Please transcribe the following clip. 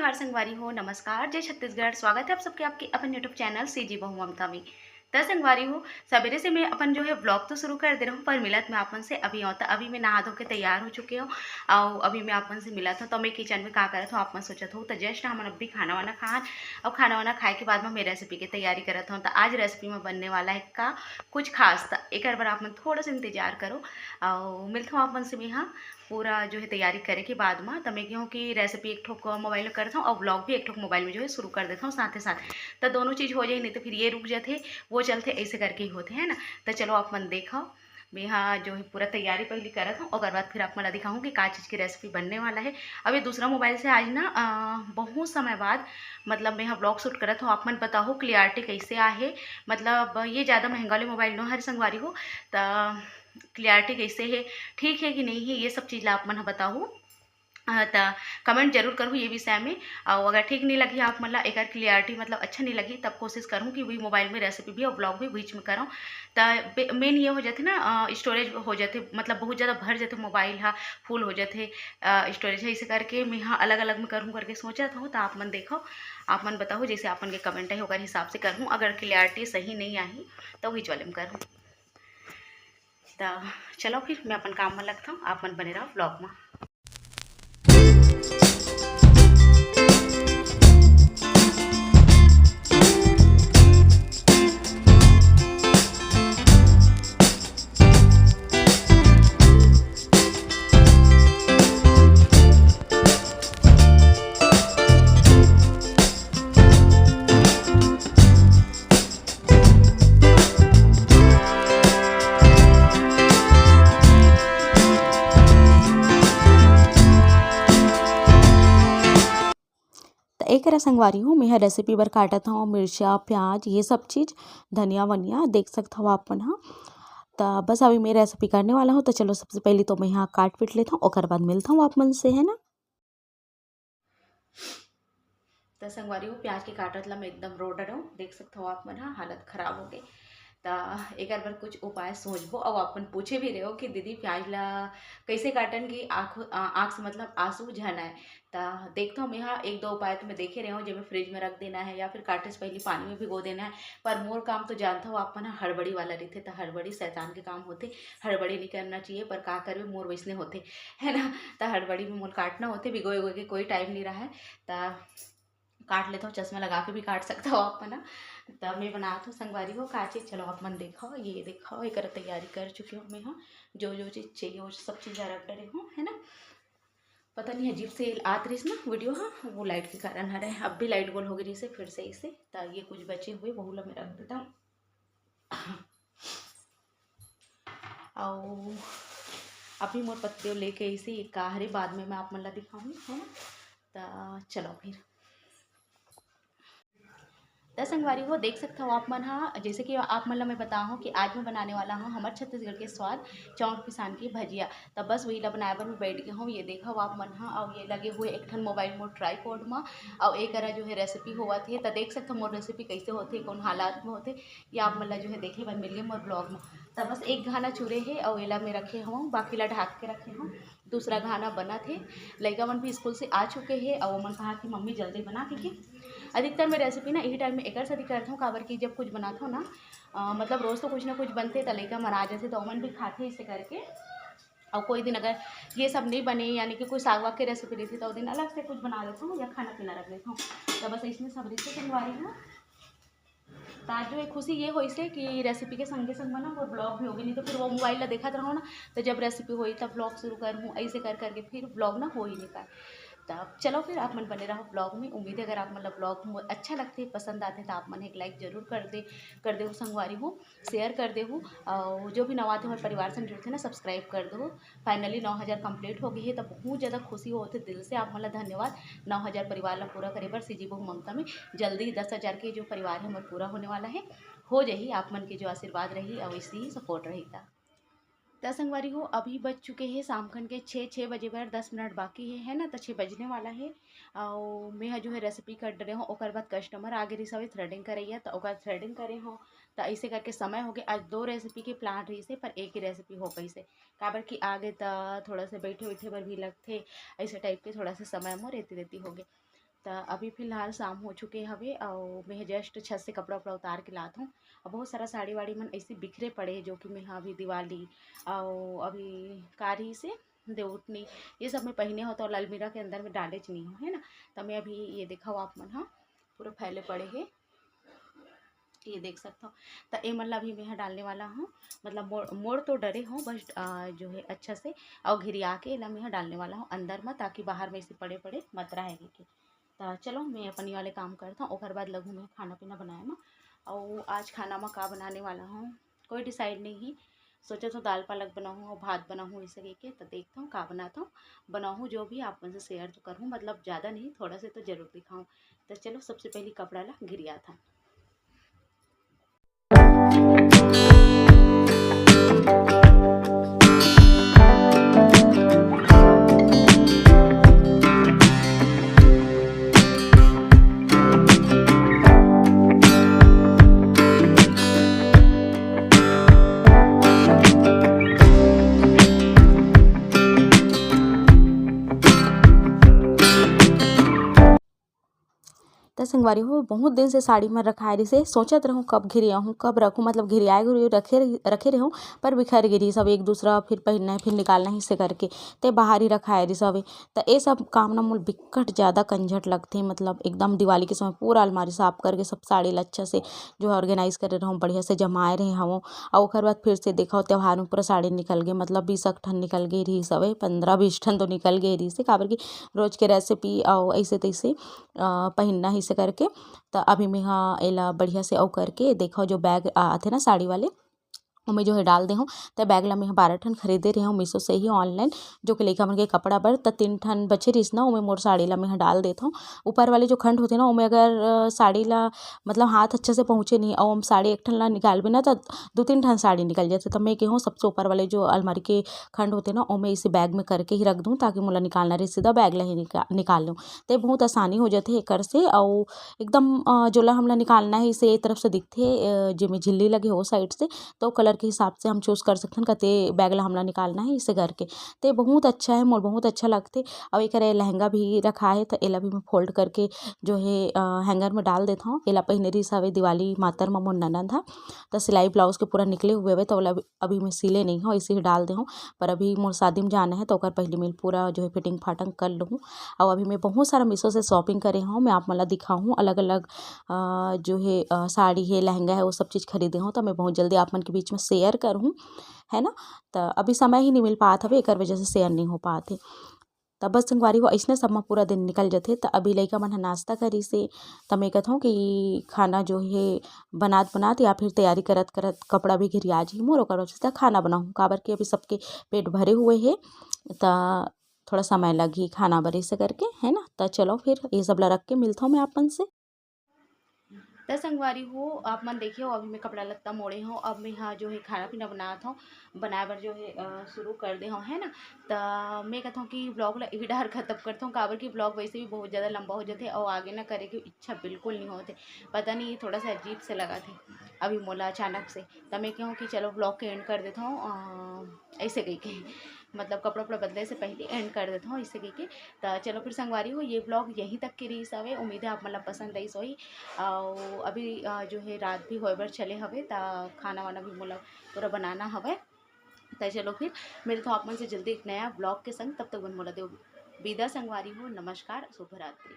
जोहार संगवारी हो, नमस्कार, जय छत्तीसगढ़। स्वागत है आप सबके आपके अपन यूट्यूब चैनल सीजी बहू ममता में। त संगवारी हो, सवेरे से मैं अपन जो है व्लॉग तो शुरू कर दे रहा हूँ, पर मिलत मैं आपन से अभी होता अभी मैं नहा धो के तैयार हो चुके हो और अभी मैं आपन से मिला था तो मैं किचन में का करत हूँ आपन सोचत हूँ। तो जस्ट हमन अभी खाना वाना खान और खाना वाना खाए के बाद में मैं रेसिपी की तैयारी करत हूँ। तो आज रेसिपी में बनने वाला है का कुछ खास। था एक बार आप मन थोड़ा सा इंतजार करो और मिलता हूँ आपन से मैं यहाँ पूरा जो है तैयारी करे के बाद में। तो मैं कहूँ कि रेसिपी एक ठोक मोबाइल में करता हूँ और ब्लॉग भी एक ठोक मोबाइल में जो है शुरू कर देता हूँ साथ ही साथ। तो दोनों चीज़ हो जाए, नहीं तो फिर ये रुक जाते वो चलते ऐसे करके ही होते हैं ना। तो चलो आप मन देखो, मैं यहाँ जो है पूरा तैयारी पहले करत हूँ और बाद फिर आप मला दिखाऊँ कि का चीज़ की रेसिपी बनने वाला है। अब ये दूसरा मोबाइल से आज ना बहुत समय बाद मतलब मैं यहाँ ब्लॉग शूट करत हूँ। आप मन बताओ क्लियरिटी कैसे आहे, मतलब ये ज़्यादा महंगा वाले मोबाइल नो हर संगवारी हो, तो क्लियरिटी कैसे है, ठीक है कि नहीं है, ये सब चीज़ ला आप मन बताओ। तो कमेंट जरूर करूँ ये विषय में। और अगर ठीक नहीं लगी आप मतलब एक क्लियरिटी मतलब अच्छा नहीं लगी तब कोशिश करूँ कि वही मोबाइल में रेसिपी भी और ब्लॉग भी बीच में करूँ। तो मेन ये हो जाते ना स्टोरेज हो जाते, मतलब बहुत ज़्यादा भर जाते मोबाइल हाँ, फुल हो जाते स्टोरेज है, इसे करके मैं हाँ अलग अलग में करूँ करके सोचा था। तो आप मन देखो, आप मन बताओ जैसे आपन के कमेंट है अगर हिसाब से करूँ, अगर क्लियरिटी सही नहीं आई तो वही चले में करूँ। तो चलो फिर मैं अपन काम में लगता हूँ, आप मन बने रहो ब्लॉग में। एक संगवारी हूँ मैं रेसिपी बर काटत हूँ मिर्चा प्याज ये सब चीज़ धनिया वनिया देख सकते हो आप मन। हाँ तो बस अभी मैं रेसिपी करने वाला हूँ। तो चलो सबसे पहले तो मैं यहाँ काट पीट लेता हूँ और बाद मिलता हूँ आप मन से, है ना। तो संगवारी हूँ प्याज के काटत ला मैं एकदम रो डर हूँ, देख सकते हो आप मन। हाँ हालत खराब हो गई। तो एक बार कुछ उपाय सोचबो और अपन पूछे भी रहे हो कि दीदी प्याज ला कैसे काटन की आँख से मतलब आंसू झन आए। तो देखता हूँ मैं यहाँ एक दो उपाय तो मैं देखे रहे हूँ, जब फ्रिज में रख देना है या फिर काटे से पहले पानी में भिगो देना है। पर मोर काम तो जानता हूँ आप ना हड़बड़ी वाला रहते, तो हड़बड़ी शैतान के काम होते, हड़बड़ी नहीं करना चाहिए पर का करवे मोर वैसने होते है ना। तो हड़बड़ी में मोर काटना होते, भिगोए हुए के कोई टाइम नहीं रहा है। तो काट लेता हूँ, चश्मा लगा के भी काट सकता हो आप ना। तब मैं बनाता हूँ संगवारी हो का चीज़। चलो आप मन देखो, ये देखो एक तैयारी कर चुकी हूँ मैं। हाँ जो जो चीज़ चाहिए वो सब चीज़ रख डरे हूँ, है ना। पता नहीं अजीब से आत रही ना वीडियो, हाँ वो लाइट के कारण आ रहा है। अब भी लाइट गोल हो गई इसे फिर से इसे। तो ये कुछ बचे हुए बहुला मैं रख देता हूँ। और अभी मोर पत्ते लेके इसे काहरे बाद में मैं आप मन ला दिखाऊँ, है ना। तो चलो फिर संगवारी हो देख सकते हो आप मन। हाँ जैसे कि आप मन ला मैं बताऊँ कि आज मैं बनाने वाला हूँ हमारे छत्तीसगढ़ के स्वाद चौंक पिसान की भजिया। तब बस वही ला बनाए बर मैं बैठ गया हूँ। ये देखो आप मन। हाँ और ये लगे हुए एक ठन मोबाइल मोर ट्राईपोड में और एक जो है रेसिपी हुआ थे। तो देख सकते हो मोर रेसिपी कैसे होते, कौन हालात में होते, ये आप मन ला जो है देखे बर मिल गए मोर ब्लॉग में। तब बस एक घाना चूरे है और एला में रखे हूँ, बाकी ला ढाक के रखे हूँ। दूसरा घाना बना थे, लड़का मन भी स्कूल से आ चुके हैं और मन कहा कि मम्मी जल्दी बना के। अधिकतर मैं रेसिपी ना यही टाइम में एक साथ करता हूँ, काबर की जब कुछ बनाता हूँ ना मतलब रोज़ तो कुछ ना कुछ बनते तो लड़का मन आ जाते तो मन भी खाते इसे करके। और कोई दिन अगर ये सब नहीं बने यानी कि कोई साग वाग की रेसिपी रहती तो दिन अलग से कुछ बना लेता हूँ या खाना पीना रख लेता हूँ। तो बस इसमें सब से बनवाई हूँ। तो आज जो एक खुशी ये हुई से कि रेसिपी के संगे संग बना वो ब्लॉग भी होगी, नहीं तो फिर वो मोबाइल ला देखा रहो ना। तो जब रेसिपी हुई तब ब्लॉग शुरू करूँ, ऐसे कर करके फिर ब्लॉग ना हो ही नहीं पाए। तब चलो फिर आप मन बने रहो ब्लॉग में। उम्मीद है अगर आप मतलब ब्लॉग अच्छा लगते पसंद आते तो आप मन एक लाइक जरूर कर दे संगवारी हो, शेयर कर दे हो। और जो भी नवा थे हमारे परिवार से जुड़ते ना सब्सक्राइब कर दो। फाइनली 9,000 कंप्लीट हो गई है, तब बहुत ज़्यादा खुशी होते दिल से आप मतलब धन्यवाद। 9,000 परिवार ला पूरा करे बर सीजी बहू ममता में जल्दी 10,000 के जो परिवार है हमारे पूरा होने वाला है। हो जाही आप मन के जो आशीर्वाद रही और इसी ही सपोर्ट रही था। तो संगवारी हो अभी बज चुके हैं शाम खन के 6 बजे पर 10 मिनट बाकी है ना। तो 6 बजने वाला है और मैं जो है रेसिपी कर रहे हूँ। और बाद कस्टमर आगे रही सब थ्रेडिंग करे तो थ्रेडिंग करे हो। तो ऐसे करके समय हो गया। आज 2 रेसिपी के प्लान रही से पर एक ही रेसिपी हो पाई से, काबर कि आगे तो थोड़ा से बैठे बैठे पर भी लगते ऐसे टाइप के थोड़ा सा समय मोर रहती रहती हो गए। तो अभी फ़िलहाल शाम हो चुके हवे और मैं जस्ट छत से कपड़ा उपड़ा उतार के लात हूँ। और बहुत सारा साड़ी वाड़ी मन ऐसे बिखरे पड़े हैं जो कि मैं हाँ अभी दिवाली और अभी कारी से देवउठनी ये सब मैं पहने हो तो अलमीरा के अंदर में डाले नहीं हूँ है ना। तो मैं अभी ये देखा हो आप मन हाँ पूरे फैले पड़े हैं, ये देख सकता हूँ। तो ये मतलब अभी मैं यहाँ डालने वाला हूँ, मतलब मोड़ मोड़ तो डरे हूँ बस जो है अच्छा से और घिरिया के इला मैं यहाँ डालने वाला हूँ अंदर में, ताकि बाहर में इसे पड़े पड़े मत रहेगी के। तो चलो मैं अपनी वाले काम करता हूँ और बाद लगूँ मैं खाना पीना बनाए में। और आज खाना में का बनाने वाला हूँ कोई डिसाइड नहीं है, सोचा तो दाल पालक बनाऊँ और भात बनाऊँ इसे के। तो देखता हूँ का बनाता हूँ, बनाऊँ जो भी आप मुझसे शेयर तो करूँ, मतलब ज़्यादा नहीं थोड़ा से तो ज़रूर दिखाऊँ। तो चलो सबसे पहले कपड़ा ला घिरिया था। तो संगवारी हो बहुत दिन से साड़ी में रखाए रही से सोचत रहूँ कब घिरिया हूँ कब रखूँ, मतलब घिरियाए घुरिए रखे रखे रहूँ पर बिखर गिरी सब एक दूसरा फिर पहनना है फिर निकालना ही से करके ते बाहर ही रखाए रही सब। तो ये सब काम ना मोल बिकट ज़्यादा कंझट लगते, मतलब एकदम दिवाली के समय पूरा अलमारी साफ करके सब साड़ी अच्छा से जो है ऑर्गेनाइज करे रहूँ बढ़िया से जमाए रहे हूँ। और ओकर बाद फिर से देखो त्योहार में पूरा साड़ी निकल गए, मतलब 20 ठन निकल गई रही सब 15-20 ठन तो निकल गई रही से काबर की रोज के रेसिपी और ऐसे तैसे पहनना ही से करके। तो अभी मैं हाँ एला बढ़िया से और करके देखो जो बैग आते ना साड़ी वाले मैं जो है डाल दे हूँ। तो बैग ला मैं 12 ठन खरीदे रही हूँ मीशो से ही ऑनलाइन, जो कि लइका मन के कपड़ा बर। तो 3 ठन बचे रहीस ना ओमे मोर साड़ी ला मैं डाल देता हूँ। ऊपर वाले जो खंड होते ना ओमे अगर साड़ी ला मतलब हाथ अच्छे से पहुँचे नहीं और हम साड़ी एक ठन ला निकाल भी ना तो 2-3 ठन साड़ी निकल जाते। तो मैं कहूँ सबसे ऊपर वाले जो अलमारी के खंड होते ना ओमे इसे बैग में करके ही रख दूँ ताकि मोला निकालना रही सीधा बैग ला ही निकाल लूँ। तो बहुत आसानी हो जाते है एकर से। और एकदम जोला हमला निकालना है इसे एक तरफ से दिखते जिमें झिल्ली लगे हो साइड से, तो कलर के हिसाब से हम चूज़ कर सकते हैं कते बैग ला हमला निकालना है इसे करके। तो बहुत अच्छा है मोर बहुत अच्छा लगते। और एक लहंगा भी रखा है तो एला भी मैं फोल्ड करके जो है हैंगर में डाल देता हूँ। एला पहने रही सवे दिवाली मातर में मोर ननद था, तो सिलाई ब्लाउज के पूरा निकले हुए हुए तो अभी मैं सिले नहीं हूँ इसे ही डाल दे हूँ। पर अभी मोर शादी में जाना है तो ओकर पहले मैं पूरा जो है फिटिंग फाटंग कर लूँ। और अभी मैं बहुत सारा मीशो से शॉपिंग करे हूँ, मैं आप मला दिखाऊँ अलग अलग जो है साड़ी है लहंगा है वो सब चीज़ खरीदे हूँ। तो मैं बहुत जल्दी आप मन के बीच में शेयर करूँ है ना। तो अभी समय ही नहीं मिल पात हवे एकर वजह से शेयर नहीं हो पाते। तब बस संगवारी हो ऐसने सब में पूरा दिन निकल जाते। तो अभी लइका मन नाश्ता करी से तो मैं कहता हूँ कि खाना जो है बनात बनात या फिर तैयारी करत करत कपड़ा भी घिरिया जी मोर ओकर वजह से खाना बनाऊँ काबर के अभी सबके पेट भरे हुए है तो थोड़ा समय लगी खाना बरे से करके है ना। तो चलो फिर ये सब ला रख के मिलता हूँ मैं आपन से। तो संगवारी हो आप मन देखिए हो अभी मैं कपड़ा लत्ता मोड़े हूँ, अब मैं यहाँ जो है खाना पीना बनात हूँ बनाए बर जो है शुरू कर दे हूँ है ना। तो मैं कहता हूँ कि ब्लॉग ला इही डाहर खत्म करता हूँ काबर की ब्लॉग वैसे भी बहुत ज़्यादा लंबा हो जाते और आगे ना करे की इच्छा बिल्कुल नहीं होते। पता नहीं थोड़ा सा अजीब से लगा थे अभी मोला अचानक से। तो मैं कहूँ कि चलो ब्लॉग के एंड कर देता हूँ ऐसे कही के, मतलब कपड़ा उपड़ा बदले से पहले एंड कर देता हूँ इससे कही के। तो चलो फिर संगवारी हो ये ब्लॉग यहीं तक की रही सवे, उम्मीद है आप मतलब पसंद रही सोई। और अभी जो है रात भी होए बर चले हवे तो खाना वाना भी मोला पूरा बनाना हवे। तो चलो फिर मिलता हूँ आप मन से जल्दी एक नया ब्लॉग के संग, तब तक बन मोला दे विदा संगवारी हो। नमस्कार, शुभ रात्रि।